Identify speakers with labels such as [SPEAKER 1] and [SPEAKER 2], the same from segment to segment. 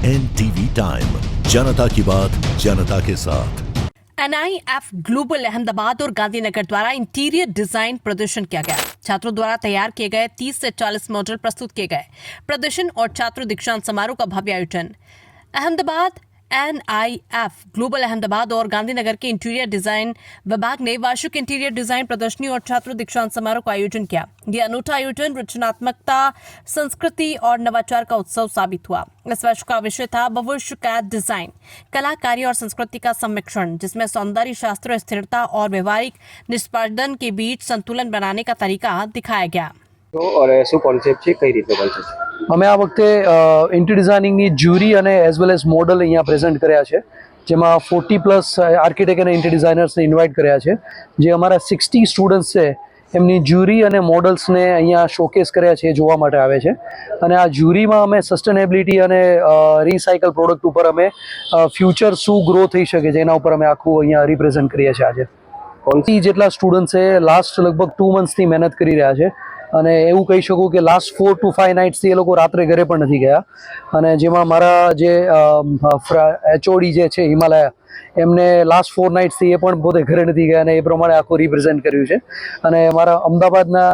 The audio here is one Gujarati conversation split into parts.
[SPEAKER 1] NTV टाइम, जनता की बात जनता के साथ।
[SPEAKER 2] NIF ग्लोबल अहमदाबाद और गांधीनगर द्वारा इंटीरियर डिजाइन प्रदर्शन किया गया। छात्रों द्वारा तैयार किए गए 30 से 40 मॉडल प्रस्तुत किए गए। प्रदर्शन और छात्र दीक्षांत समारोह का भव्य आयोजन। अहमदाबाद NIF ग्लोबल अहमदाबाद और गांधीनगर के इंटीरियर डिजाइन विभाग ने वार्षिक इंटीरियर डिजाइन प्रदर्शनी और छात्र दीक्षांत समारोह का आयोजन किया। यह अनूठा आयोजन रचनात्मकता, संस्कृति और नवाचार का उत्सव साबित हुआ। इस वर्ष का विषय था भविष्य का डिजाइन, कला, कार्य और संस्कृति का सम्मिश्रण, जिसमें सौंदर्य शास्त्र, स्थिरता और व्यवहारिक निष्पादन के बीच संतुलन बनाने का तरीका दिखाया गया।
[SPEAKER 3] और શું કોન્સેપ્ટ છે, કઈ રીતે બનશે?
[SPEAKER 4] અમે આ વખતે ઇન્ટિરિયર ડિઝાઇનિંગની જ્યુરી અને એઝ વેલ એઝ મોડલ અહીંયા પ્રેઝન્ટ કર્યા છે, જેમાં 40+ આર્કિટેક્ટ અને ઇન્ટિરિયર ડિઝાઇનર્સને ઇન્વાઇટ કર્યા છે, જે અમારા 60 સ્ટુડન્ટ્સ છે એમની જ્યુરી અને મોડલ્સને અહીંયા શોકેસ કર્યા છે, જોવા માટે આવે છે. અને આ જ્યુરીમાં અમે સસ્ટેનેબિલિટી અને રિસાયકલ પ્રોડક્ટ ઉપર અમે ફ્યુચર શું ગ્રો થઈ શકે છે એના ઉપર અમે આખું અહીંયા રિપ્રેઝન્ટ કરીએ છીએ. આજે 40 જેટલા સ્ટુડન્ટ્સે લાસ્ટ લગભગ 2 મંથ્સથી મહેનત કરી રહ્યા છે અને એવું કહી શકું કે લાસ્ટ 4 to 5 નાઇટ્સથી એ લોકો રાત્રે ઘરે પણ નથી ગયા. અને જેમાં મારા જે HOD જે છે હિમાલયા, એમને લાસ્ટ 4 નાઇટ્સથી એ પણ પોતે ઘરે નથી ગયા અને એ પ્રમાણે આખું રિપ્રેઝન્ટ કર્યું છે. અને મારા અમદાવાદના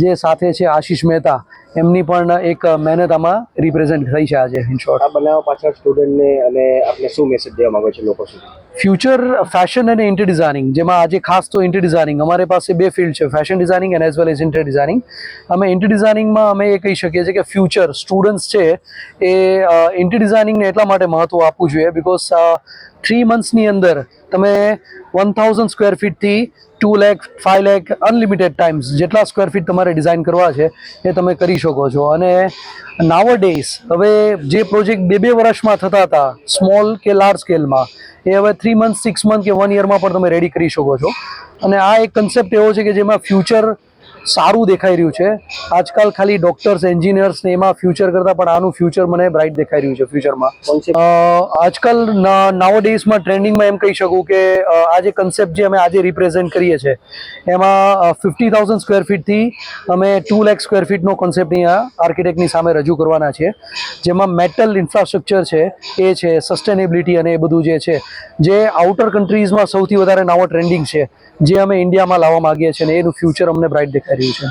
[SPEAKER 4] જે સાથે છે આશીષ મહેતા, એમની પણ એક મહેનત આમાં રિપ્રેઝન્ટ થઈ છે આજે. ઇન શોર્ટ,
[SPEAKER 3] આ બનાવવા પાછળ સ્ટુડન્ટને અને આપણે શું મેસેજ દેવા માંગો છો લોકો સુધી?
[SPEAKER 4] ફ્યુચર ફેશન અને ઇન્ટિરિયર ડિઝાઇનિંગ, જેમાં આજે ખાસ તો ઇન્ટિરિયર ડિઝાઇનિંગ અમારી પાસે 2 ફિલ્ડ છે, ફેશન ડિઝાઇનિંગ અને as well as interior designing. અમે ઇન્ટિરિયર ડિઝાઇનિંગમાં અમે એ કહી શકીએ છીએ કે ફ્યુચર સ્ટુડન્ટ્સ છે એ ઇન્ટિરિયર ડિઝાઇનિંગને એટલા માટે મહત્વ આપવું જોઈએ બિકોઝ 3 મંથ્સની અંદર તમે 1000 સ્ક્વેર ફીટથી 2 લાખ 5 લાખ અનલિમિટેડ ટાઈમ્સ જેટલા સ્ક્વેર ફીટ તમારે ડિઝાઇન કરવા છે એ તમે કરી શકો છો. અને નાવડેઝ હવે જે પ્રોજેક્ટ 2-2 વર્ષમાં થતા હતા સ્મોલ કે લાર્જ સ્કેલમાં, એ હવે 3 મંથ, 6 મંથ કે 1 યરમાં પણ તમે રેડી કરી શકો છો. અને આ એક કન્સેપ્ટ એવો છે કે જેમાં ફ્યુચર સારું દેખાઈ રહ્યું છે. આજકાલ ખાલી ડોક્ટર્સ, એન્જિનિયર્સ ને એમાં ફ્યુચર કરતાં પણ આનું ફ્યુચર મને બ્રાઇટ દેખાઈ રહ્યું છે ફ્યુચરમાં. આજકાલ નાવડેઝમાં ટ્રેન્ડિંગમાં એમ કહી શકું કે આ જે કન્સેપ્ટ જે અમે આજે રિપ્રેઝન્ટ કરીએ છીએ એમાં 50,000 સ્ક્વેર ફીટથી અમે 2 લાખ સ્ક્વેર ફીટનો કોન્સેપ્ટ અહીંયા આર્કિટેક્ટની સામે રજૂ કરવાના છીએ, જેમાં મેટલ ઇન્ફ્રાસ્ટ્રક્ચર છે એ છે, સસ્ટેનેબિલિટી અને એ બધું જે છે, જે આઉટર કન્ટ્રીઝમાં સૌથી વધારે નવો ટ્રેન્ડિંગ છે, જે અમે ઇન્ડિયામાં લાવવા માંગીએ છીએ અને એનું ફ્યુચર અમને બ્રાઇટ દેખાઈ રહ્યું છે.